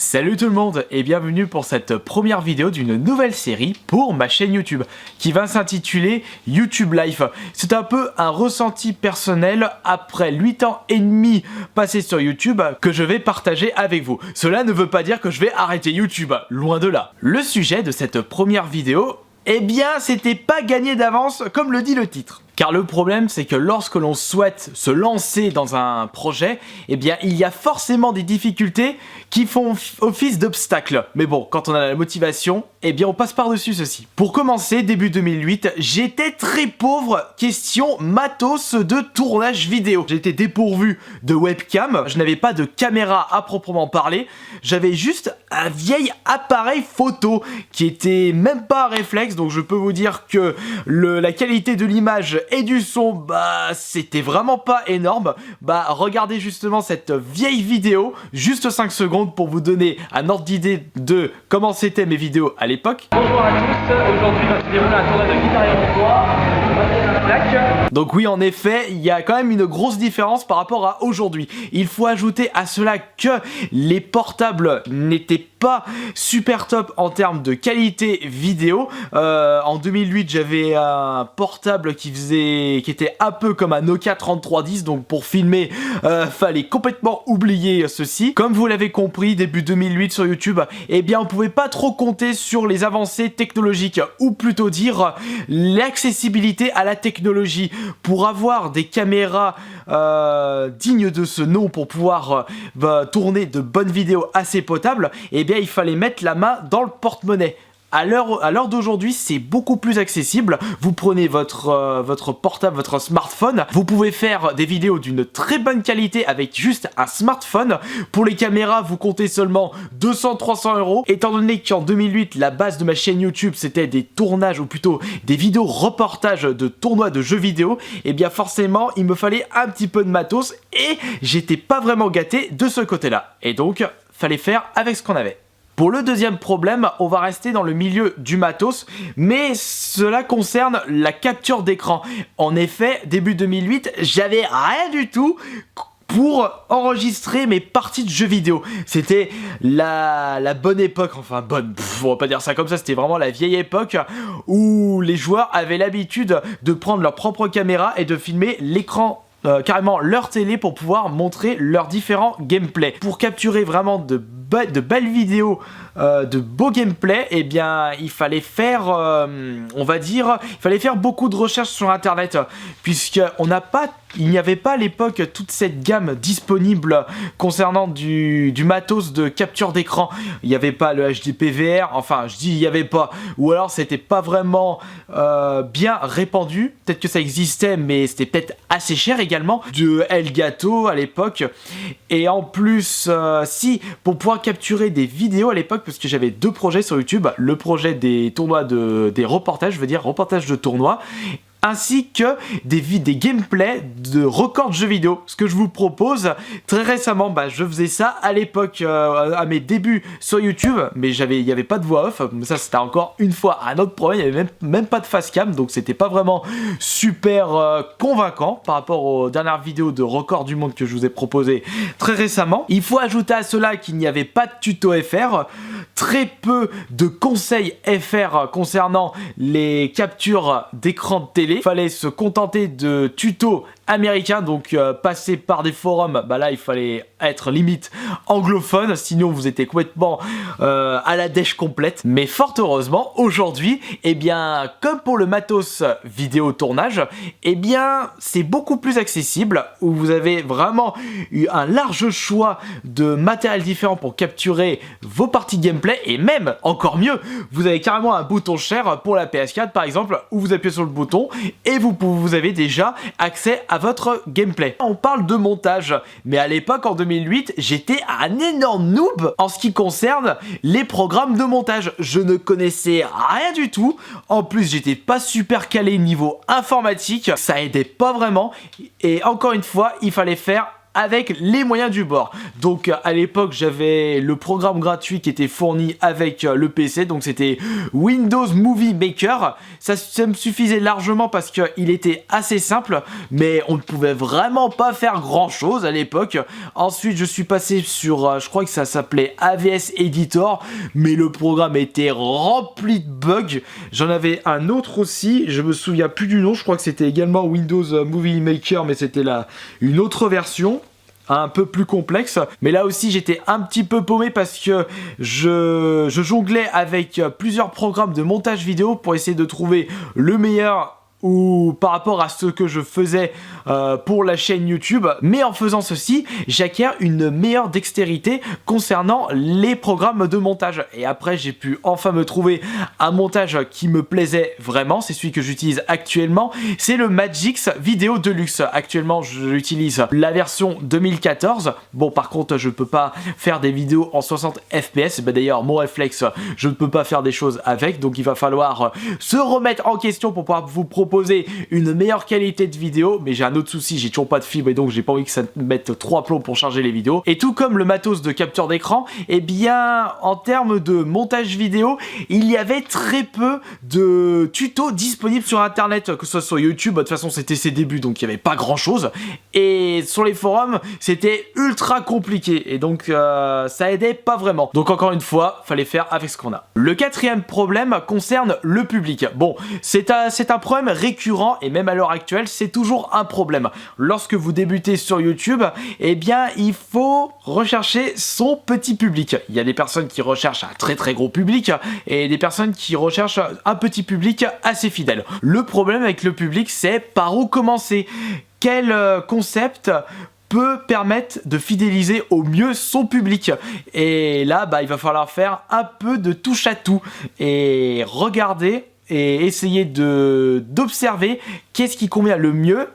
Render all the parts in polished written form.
Salut tout le monde et bienvenue pour cette première vidéo d'une nouvelle série pour ma chaîne YouTube qui va s'intituler YouTube Life. C'est un peu un ressenti personnel après 8 ans et demi passés sur YouTube que je vais partager avec vous. Cela ne veut pas dire que je vais arrêter YouTube, loin de là. Le sujet de cette première vidéo, eh bien c'était pas gagné d'avance comme le dit le titre. Car le problème, c'est que lorsque l'on souhaite se lancer dans un projet, eh bien, il y a forcément des difficultés qui font office d'obstacles. Mais bon, quand on a la motivation, eh bien, on passe par-dessus ceci. Pour commencer, début 2008, j'étais très pauvre, question matos de tournage vidéo. J'étais dépourvu de webcam, je n'avais pas de caméra à proprement parler, j'avais juste un vieil appareil photo qui était même pas un réflexe, donc je peux vous dire que la qualité de l'image et du son, bah c'était vraiment pas énorme. Bah regardez justement cette vieille vidéo, juste 5 secondes pour vous donner un ordre d'idée de comment c'était mes vidéos à l'époque. Bonjour à tous, aujourd'hui va se dérouler un tournoi de guitare et donc oui, en effet, il y a quand même une grosse différence par rapport à aujourd'hui. Il faut ajouter à cela que les portables n'étaient pas super top en termes de qualité vidéo. En 2008, j'avais un portable qui était un peu comme un Nokia 3310, donc pour filmer, fallait complètement oublier ceci. Comme vous l'avez compris, début 2008 sur YouTube, eh bien on pouvait pas trop compter sur les avancées technologiques, ou plutôt dire l'accessibilité à la technologie. Pour avoir des caméras dignes de ce nom, pour pouvoir tourner de bonnes vidéos assez potables, eh bien il fallait mettre la main dans le porte-monnaie. À l'heure d'aujourd'hui, c'est beaucoup plus accessible. Vous prenez votre portable, votre smartphone, vous pouvez faire des vidéos d'une très bonne qualité avec juste un smartphone. Pour les caméras, vous comptez seulement 200-300 €. Étant donné qu'en 2008, la base de ma chaîne YouTube, c'était des tournages, ou plutôt des vidéos reportages de tournois de jeux vidéo, et bien forcément, il me fallait un petit peu de matos et j'étais pas vraiment gâté de ce côté-là. Et donc, fallait faire avec ce qu'on avait. Pour le deuxième problème, on va rester dans le milieu du matos, mais cela concerne la capture d'écran. En effet, début 2008, j'avais rien du tout pour enregistrer mes parties de jeux vidéo. C'était la bonne époque, enfin bonne, on va pas dire ça comme ça, c'était vraiment la vieille époque où les joueurs avaient l'habitude de prendre leur propre caméra et de filmer l'écran, carrément leur télé, pour pouvoir montrer leurs différents gameplays. Pour capturer vraiment de belles vidéos, de beaux gameplays, eh bien il fallait faire, on va dire, il fallait faire beaucoup de recherches sur internet, puisque il n'y avait pas à l'époque toute cette gamme disponible concernant du matos de capture d'écran. Il n'y avait pas le HDPVR, enfin je dis il n'y avait pas, ou alors c'était pas vraiment bien répandu. Peut-être que ça existait, mais c'était peut-être assez cher également. De Elgato à l'époque, et en plus, si pour pouvoir capturer des vidéos à l'époque, parce que j'avais deux projets sur YouTube, le projet des tournois des reportages, je veux dire reportages de tournois, ainsi que des gameplays de records de jeux vidéo. Ce que je vous propose, très récemment, je faisais ça à l'époque, à mes débuts sur YouTube, mais il n'y avait pas de voix off, mais ça c'était encore une fois un autre problème, il n'y avait même pas de facecam, donc c'était pas vraiment super convaincant par rapport aux dernières vidéos de records du monde que je vous ai proposées très récemment. Il faut ajouter à cela qu'il n'y avait pas de tuto FR, très peu de conseils FR concernant les captures d'écran de télé. Il fallait se contenter de tutos américains, donc passer par des forums, là il fallait être limite anglophone, sinon vous étiez complètement à la dèche complète. Mais fort heureusement, aujourd'hui, eh bien comme pour le matos vidéo tournage, eh bien c'est beaucoup plus accessible, où vous avez vraiment eu un large choix de matériel différent pour capturer vos parties de gameplay, et même encore mieux, vous avez carrément un bouton share pour la PS4 par exemple, où vous appuyez sur le bouton et vous avez déjà accès à votre gameplay. On parle de montage, mais à l'époque en 2008, j'étais un énorme noob en ce qui concerne les programmes de montage. Je ne connaissais rien du tout. En plus, j'étais pas super calé niveau informatique. Ça aidait pas vraiment. Et encore une fois, il fallait faire avec les moyens du bord. Donc à l'époque j'avais le programme gratuit qui était fourni avec le PC, donc c'était Windows Movie Maker. Ça me suffisait largement parce qu'il était assez simple, mais on ne pouvait vraiment pas faire grand chose à l'époque. Ensuite je suis passé sur, je crois que ça s'appelait AVS Editor, mais le programme était rempli de bugs. J'en avais un autre aussi, je me souviens plus du nom, je crois que c'était également Windows Movie Maker, mais c'était une autre version un peu plus complexe, mais là aussi j'étais un petit peu paumé parce que je jonglais avec plusieurs programmes de montage vidéo pour essayer de trouver le meilleur ou par rapport à ce que je faisais pour la chaîne YouTube, mais en faisant ceci, j'acquiers une meilleure dextérité concernant les programmes de montage. Et après, j'ai pu enfin me trouver un montage qui me plaisait vraiment, c'est celui que j'utilise actuellement, c'est le Magix Video Deluxe. Actuellement, j'utilise la version 2014. Bon, par contre, je ne peux pas faire des vidéos en 60 fps, bah, d'ailleurs, mon réflexe, je ne peux pas faire des choses avec, donc il va falloir se remettre en question pour pouvoir vous proposer une meilleure qualité de vidéo. Mais j'ai un autre souci, j'ai toujours pas de fibre et donc j'ai pas envie que ça me mette 3 plombs pour charger les vidéos. Et tout comme le matos de capture d'écran, et bien en termes de montage vidéo, il y avait très peu de tutos disponibles sur internet, que ce soit sur YouTube. De toute façon c'était ses débuts donc il n'y avait pas grand chose, et sur les forums c'était ultra compliqué et donc ça aidait pas vraiment. Donc encore une fois, fallait faire avec ce qu'on a. Le quatrième problème concerne le public. Bon, c'est un problème récurrent et même à l'heure actuelle c'est toujours un problème. Lorsque vous débutez sur YouTube, eh bien il faut rechercher son petit public. Il y a des personnes qui recherchent un très très gros public et des personnes qui recherchent un petit public assez fidèle. Le problème avec le public, c'est par où commencer. Quel concept peut permettre de fidéliser au mieux son public? Et là bah, il va falloir faire un peu de touche à tout et regarder et essayer d'observer qu'est-ce qui convient le mieux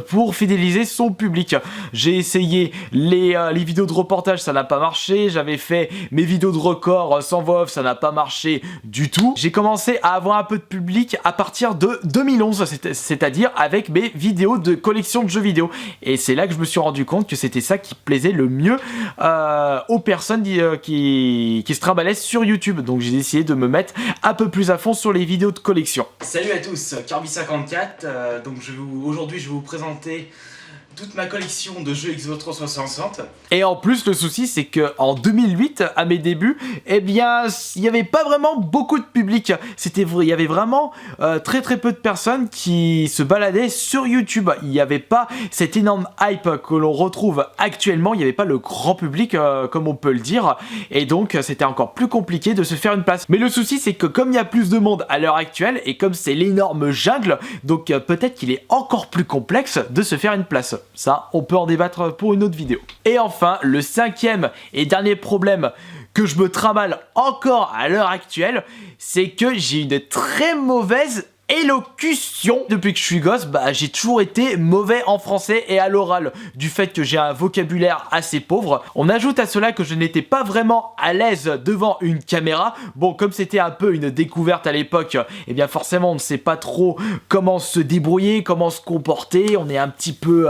pour fidéliser son public. J'ai essayé les vidéos de reportage, ça n'a pas marché. J'avais fait mes vidéos de record sans voix off, ça n'a pas marché du tout. J'ai commencé à avoir un peu de public à partir de 2011, c'est-à-dire avec mes vidéos de collection de jeux vidéo. Et c'est là que je me suis rendu compte que c'était ça qui plaisait le mieux aux personnes qui se trimballaient sur YouTube. Donc j'ai décidé de me mettre un peu plus à fond sur les vidéos de collection. Salut à tous, Kirby54. Donc aujourd'hui je vais vous présenter toute ma collection de jeux Xbox 360. Et en plus le souci c'est que en 2008 à mes débuts, eh bien il n'y avait pas vraiment beaucoup de public. Il y avait vraiment très peu de personnes qui se baladaient sur YouTube. Il n'y avait pas cette énorme hype que l'on retrouve actuellement. Il n'y avait pas le grand public comme on peut le dire. Et donc c'était encore plus compliqué de se faire une place. Mais le souci c'est que comme il y a plus de monde à l'heure actuelle et comme c'est l'énorme jungle, donc peut-être qu'il est encore plus complexe de se faire une place. Ça, on peut en débattre pour une autre vidéo. Et enfin, le cinquième et dernier problème que je me trimballe encore à l'heure actuelle, c'est que j'ai une très mauvaise élocution. Depuis que je suis gosse, bah, j'ai toujours été mauvais en français et à l'oral, du fait que j'ai un vocabulaire assez pauvre. On ajoute à cela que je n'étais pas vraiment à l'aise devant une caméra. Bon, comme c'était un peu une découverte à l'époque, et bien forcément on ne sait pas trop comment se débrouiller, comment se comporter. On est un petit peu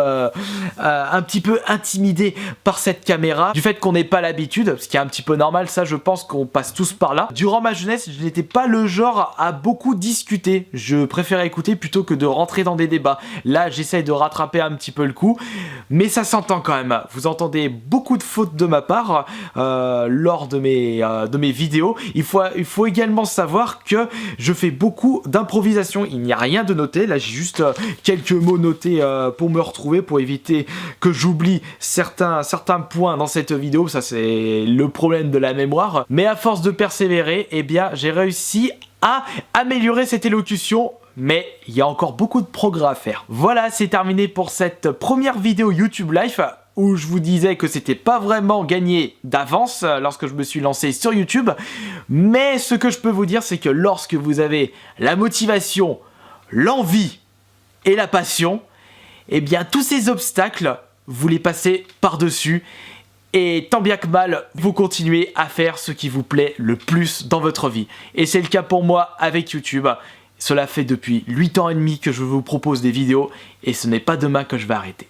intimidé par cette caméra, du fait qu'on n'ait pas l'habitude, ce qui est un petit peu normal. Ça, je pense qu'on passe tous par là. Durant ma jeunesse, je n'étais pas le genre à beaucoup discuter. Je préférais écouter plutôt que de rentrer dans des débats. Là, j'essaye de rattraper un petit peu le coup, mais ça s'entend quand même. Vous entendez beaucoup de fautes de ma part lors de mes vidéos. Il faut également savoir que je fais beaucoup d'improvisation. Il n'y a rien de noté. Là, j'ai juste quelques mots notés pour me retrouver, pour éviter que j'oublie certains points dans cette vidéo. Ça, c'est le problème de la mémoire. Mais à force de persévérer, eh bien, j'ai réussi à améliorer cette élocution, mais il y a encore beaucoup de progrès à faire. Voilà, c'est terminé pour cette première vidéo YouTube Live où je vous disais que c'était pas vraiment gagné d'avance lorsque je me suis lancé sur YouTube, mais ce que je peux vous dire c'est que lorsque vous avez la motivation, l'envie et la passion, eh bien tous ces obstacles, vous les passez par-dessus. Et tant bien que mal, vous continuez à faire ce qui vous plaît le plus dans votre vie. Et c'est le cas pour moi avec YouTube. Cela fait depuis 8 ans et demi que je vous propose des vidéos et ce n'est pas demain que je vais arrêter.